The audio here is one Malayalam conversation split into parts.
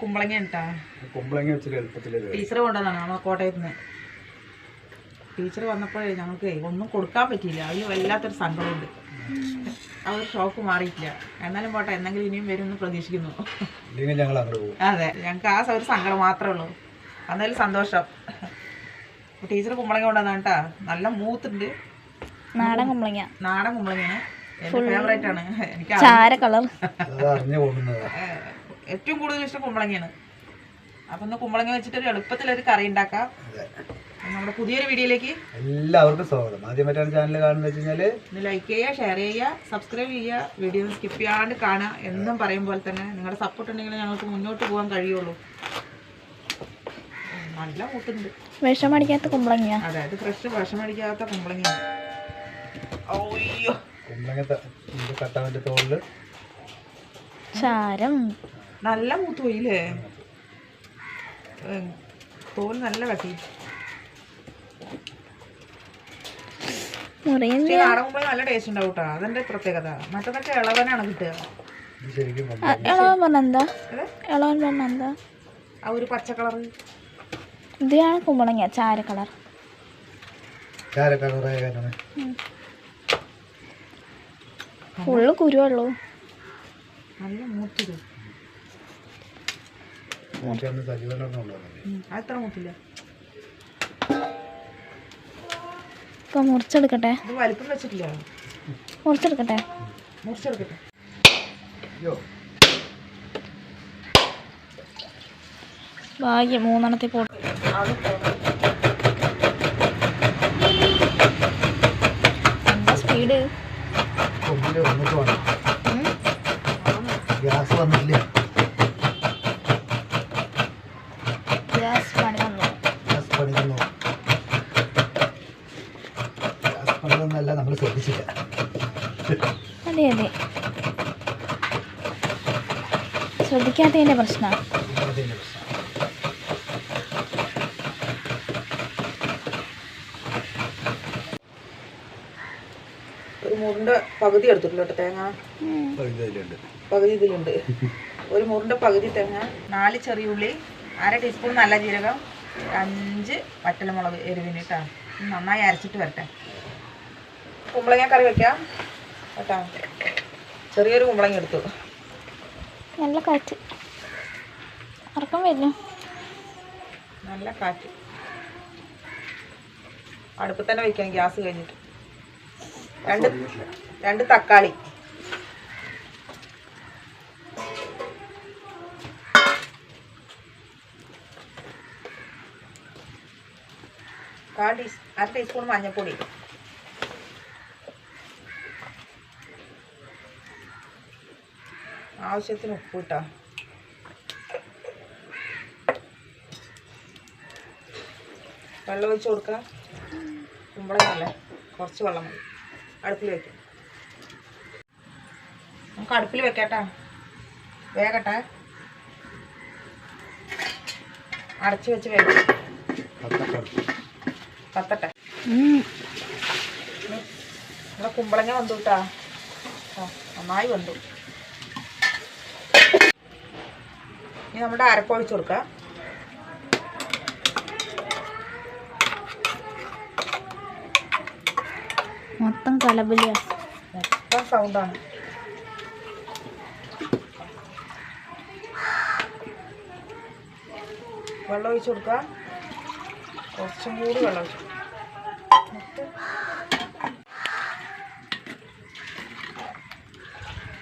കുമ്പളങ്ങ ഉണ്ടാ കുമ്പളങ്ങ വെച്ചിട്ട് എളുപ്പത്തിൽ ടീച്ചർ കൊണ്ടുവന്നാണ് നമ്മളെ കോട്ടയത്ത് നിന്ന്. ടീച്ചർ വന്നപ്പോഴേ ഞങ്ങൾക്ക് ഒന്നും കൊടുക്കാൻ പറ്റിയില്ല. അതിൽ വല്ലാത്തൊരു സങ്കടമുണ്ട്. ആ ഒരു ഷോക്ക് മാറിയിട്ടില്ല. എന്നാലും പോട്ടെ, എന്തെങ്കിലും ഇനിയും വരുമെന്ന് പ്രതീക്ഷിക്കുന്നു. അതെ, ഞങ്ങൾക്ക് ആ ഒരു സങ്കടം മാത്രമേ ഉള്ളൂ. എന്നാലും സന്തോഷം. ടീച്ചർ കുമ്പളങ്ങ കൊണ്ടുവന്നാണ് കേട്ടാ. നല്ല മൂത്തുണ്ട്. നാടൻ കുമ്പളങ്ങയാണ്. എന്റെ ഫേവറേറ്റ് ആണ്. എനിക്ക് ഏറ്റവും കൂടുതൽ ഇഷ്ടം കുമ്പളങ്ങയാണ്. അപ്പൊ ഒന്ന് കുമ്പളങ്ങ വെച്ചിട്ട് എളുപ്പത്തിലൊരു കറി ഉണ്ടാക്കാം. നമ്മുടെ പുതിയൊരു വീഡിയോയിലേക്ക് എല്ലാവർക്കും സ്വാഗതം. ആദ്യമായിട്ടാണ് ചാനൽ കാണുന്നത് ലൈക്ക് ചെയ്യുക, ഷെയർ ചെയ്യുക, സബ്സ്ക്രൈബ് ചെയ്യുക, വീഡിയോ സ്കിപ്പ് ചെയ്യാണ്ട് കാണുക. എന്നും പറയും പോലെ തന്നെ നിങ്ങളുടെ സപ്പോർട്ട് ഉണ്ടെങ്കിൽ ഞങ്ങൾക്ക് മുന്നോട്ട് പോകാൻ കഴിയുള്ളൂ. നല്ല മൂട്ടുണ്ട്. വിഷമടിക്കാത്ത കുമ്പളങ്ങ. അതായത് ഫ്രഷ് വിഷമടിക്കാത്ത കുമ്പളങ്ങയാണ്. നല്ല മൂത്ത് പോയില്ലേ? തോൽ നല്ല കട്ടി. നാടൻ കുമ്പളങ്ങ നല്ല ടേസ്റ്റ് ഉണ്ടാവും കേട്ടോ. അതെന്റെ പ്രത്യേകത. മറ്റതൊക്കെ ഇളവനാണ് കിട്ടുക. ആ ഒരു പച്ച കളർ ഇതാണ് കുമ്പളങ്ങ. ചാര കളർ. ഫുള്ള് കുരുവുള്ളൂ. നല്ല മൂത്തിത്. അത്ര മൂത്തില്ല. ഇപ്പൊ മുറിച്ചെടുക്കട്ടെ. ഇത് വലിപ്പം വെച്ചിട്ടില്ല. മുറിച്ചെടുക്കട്ടെ. ഭാഗ്യം 3 പോട്ടെ. എന്താ സ്പീഡ്? ഗ്യാസ് വന്നിട്ടില്ല. ഗ്യാസ് പണി തന്നല്ല, നമ്മൾ ശ്രദ്ധിച്ചില്ല. അതെ ശ്രദ്ധിക്കാത്തതിന്റെ പ്രശ്നം. ഒരു മുറിന്റെ പകുതി എടുത്തിട്ടില്ല തേങ്ങ. പകുതി ഇതിലുണ്ട്. ഒരു മുറിന്റെ പകുതി തേങ്ങ, 4 ചെറിയ ഉള്ളി, 1/2 ടീസ്പൂൺ നല്ല ജീരകം, 5 വറ്റൽമുളക് എരിവിന് കേട്ടോ. നന്നായി അരച്ചിട്ട് വരട്ടെ. കുമ്പളങ്ങ കറി വെക്കാം കേട്ടോ. ചെറിയൊരു കുമ്പളങ്ങ എടുത്തു. നല്ല കാറ്റ്. ഉറക്കം വരുന്നു. നല്ല കാറ്റ്. അടുപ്പിൽ തന്നെ വെക്കാം, ഗ്യാസ് കഴിഞ്ഞിട്ട്. 2 തക്കാളി, അര ടീസ്പൂൺ മഞ്ഞൾപ്പൊടി, ആവശ്യത്തിന് ഉപ്പ് ഇട്ടാ. വെള്ളം ഒഴിച്ച് കൊടുക്കുക. കുമ്പളങ്ങല്ലേ, കുറച്ച് വെള്ളം മതി. അടുപ്പിൽ വെക്കാം. നമുക്ക് അടുപ്പിൽ വെക്കാട്ടാ. വേഗട്ടെ. അടച്ചു വെച്ച് വേഗം കത്തട്ടെ. നമ്മുടെ കുമ്പളങ്ങ വന്നു കേട്ടാ. നന്നായി വന്നു. ഇനി നമ്മുടെ അരപ്പൊഴിച്ച് കൊടുക്കാം. മൊത്തം കലബിലിയ. മൊത്തം സൗണ്ടാണ്. വെള്ളം ഒഴിച്ച് കൊടുക്കുക. കുറച്ചും കൂടി വെള്ളം ഒഴിച്ചു.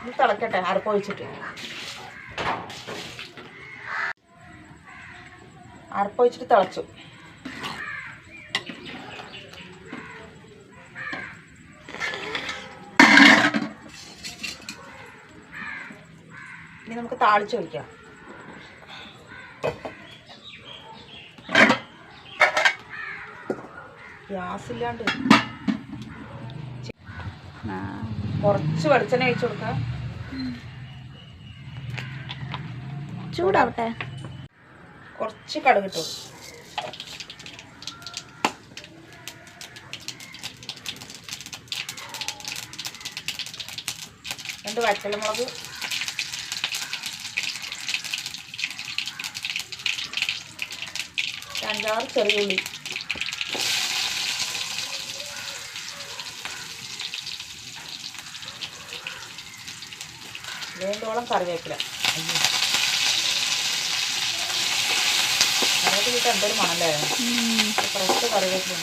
ഇത് തിളക്കട്ടെ. അരപ്പൊഴിച്ചിട്ട് തിളച്ചു. ഇനി നമുക്ക് താളിച്ച് ഒഴിക്കാം. ഗ്യാസ് ഇല്ലാണ്ട് കുറച്ച് വെളിച്ചെണ്ണ ഒഴിച്ചു കൊടുക്കാം. ചൂടാവട്ടെ. കുറച്ച് കടുക് ഇട്ടു. രണ്ട് വറ്റൽമുളക്, 5-6 ചെറിയ ഉള്ളി, വേണ്ടോളം കറിവേപ്പില. കറിവേപ്പിലിട്ട് എന്തൊരു മണല്ലേ, ഫ്രഷ് കറിവേപ്പില.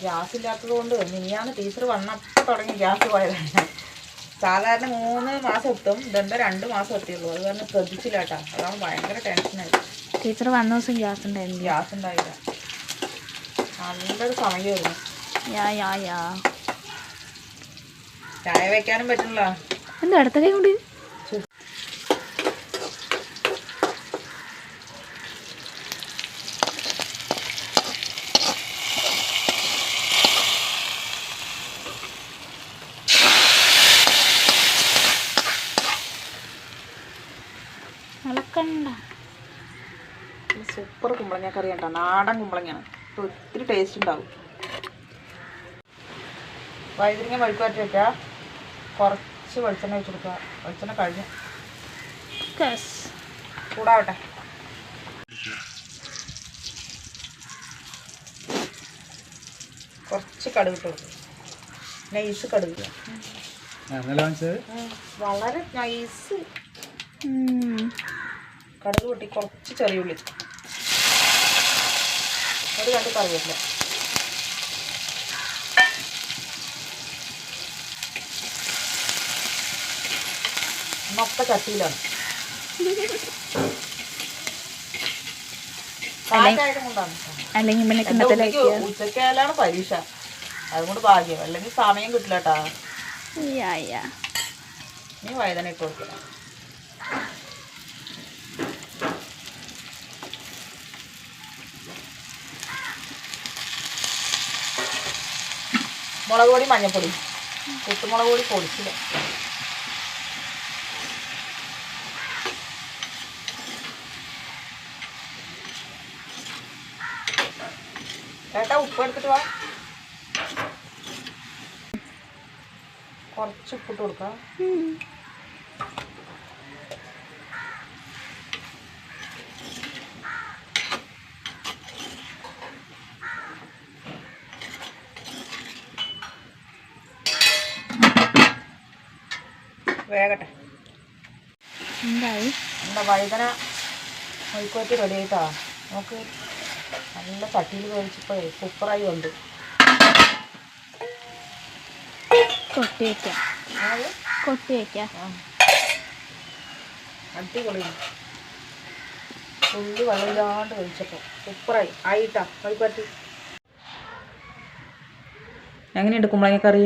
ഗ്യാസ് ഇല്ലാത്തത് കൊണ്ട് മിനിയാന്ന് ടീച്ചർ വന്നപ്പോൾ തുടങ്ങി ഗ്യാസ് പോയതാണ്. സാധാരണ 3 മാസം എത്തും, ഇതെന്താ 2 മാസം എത്തിയുള്ളൂ. അത് കാരണം ശ്രദ്ധിച്ചില്ല കേട്ടോ. അതാണ് ഭയങ്കര ടെൻഷനായി. ടീച്ചർ വന്ന ദിവസം ഗ്യാസ് ഉണ്ടായിരുന്നു. ഗ്യാസ് ഉണ്ടായില്ല, നല്ലൊരു സമയമായിരുന്നു. ചായ വെക്കാനും പറ്റില്ല. എന്താ അടുത്ത കൈ കൊണ്ട് അളക്കണ്ട. സൂപ്പർ കുമ്പളങ്ങ കറി കേട്ടോ, നാടൻ കുമ്പളങ്ങയാണ്. ഒത്തിരി ടേസ്റ്റ് ഉണ്ടാവും. വഴുതിരിങ്ങ മെഴുക്കുവരട്ടി വെക്കുക, കുറച്ച് വെളിച്ചെണ്ണ ഒഴിച്ച് കൊടുക്കുക. വെളിച്ചെണ്ണ കഴിഞ്ഞ് ചൂടാവട്ടെ. കുറച്ച് കടുക് ഇട്ട് കൊടുക്കുക, നൈസ് കടുക്, വളരെ നൈസ് കടുക് പൊട്ടി. കുറച്ച് ചെറിയ ഉള്ളി, ഒരു 2 കറിവേപ്പില, ഇന്നൊക്കെ ചട്ടിയിലാണ്. അല്ലെങ്കിൽ ഉച്ചക്കാലാണ് പരീക്ഷ, അതുകൊണ്ട് ഭാഗ്യം. അല്ലെങ്കിൽ സമയം കിട്ടില്ല കേട്ടാ. നീ വഴുതന ഇട്ട് കൊടുക്കുക. മുളക് പൊടി, മഞ്ഞൾപ്പൊടി, കുത്തുമുളക് പൊടി പൊടിച്ചില്ല. ഏട്ടാ ഉപ്പ് എടുത്തിട്ട് വാ. കുറച്ച് ഉപ്പിട്ട് കൊടുക്കാം. വേഗട്ടെ. എന്തായി? എന്താ വഴുതന മെഴുക്കുവരട്ടി റെഡി ആയിട്ടാ. നമുക്ക് നല്ല ചട്ടിയിൽ കഴിച്ചപ്പോൾ സൂപ്പറായി ഉണ്ട്. കൊട്ടി വയ്ക്കാം. അടിപൊളി. തുള്ളി വെള്ളമില്ലാണ്ട് കഴിച്ചപ്പോൾ സൂപ്പറായി ആയിട്ടാ മെഴുക്കുവരട്ടി. എങ്ങനെയുണ്ട് കുമ്പളങ്ങ കറി?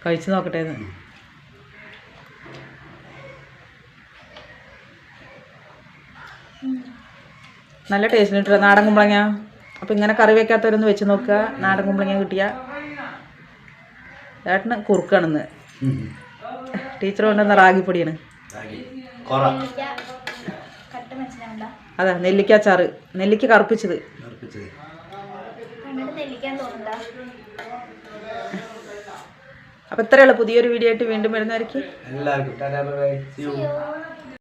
കഴിച്ചു നോക്കട്ടെ. നല്ല ടേസ്റ്റ് കിട്ടുക നാടൻ കുമ്പളങ്ങ. അപ്പം ഇങ്ങനെ കറി വെക്കാത്തവരൊന്ന് വെച്ച് നോക്കുക. നാടൻ കുമ്പളങ്ങ കിട്ടിയ ഏട്ടന് കുറുക്കാണെന്ന്. ടീച്ചർ കൊണ്ടുവന്ന റാഗിപ്പൊടിയാണ്. അതെ, നെല്ലിക്കാച്ചാറ്, നെല്ലിക്ക കറുപ്പിച്ചത്. അപ്പം ഇത്രയേ ഉള്ളൂ. പുതിയൊരു വീഡിയോ ആയിട്ട് വീണ്ടും വരുന്നതായിരിക്കും. എല്ലാവർക്കും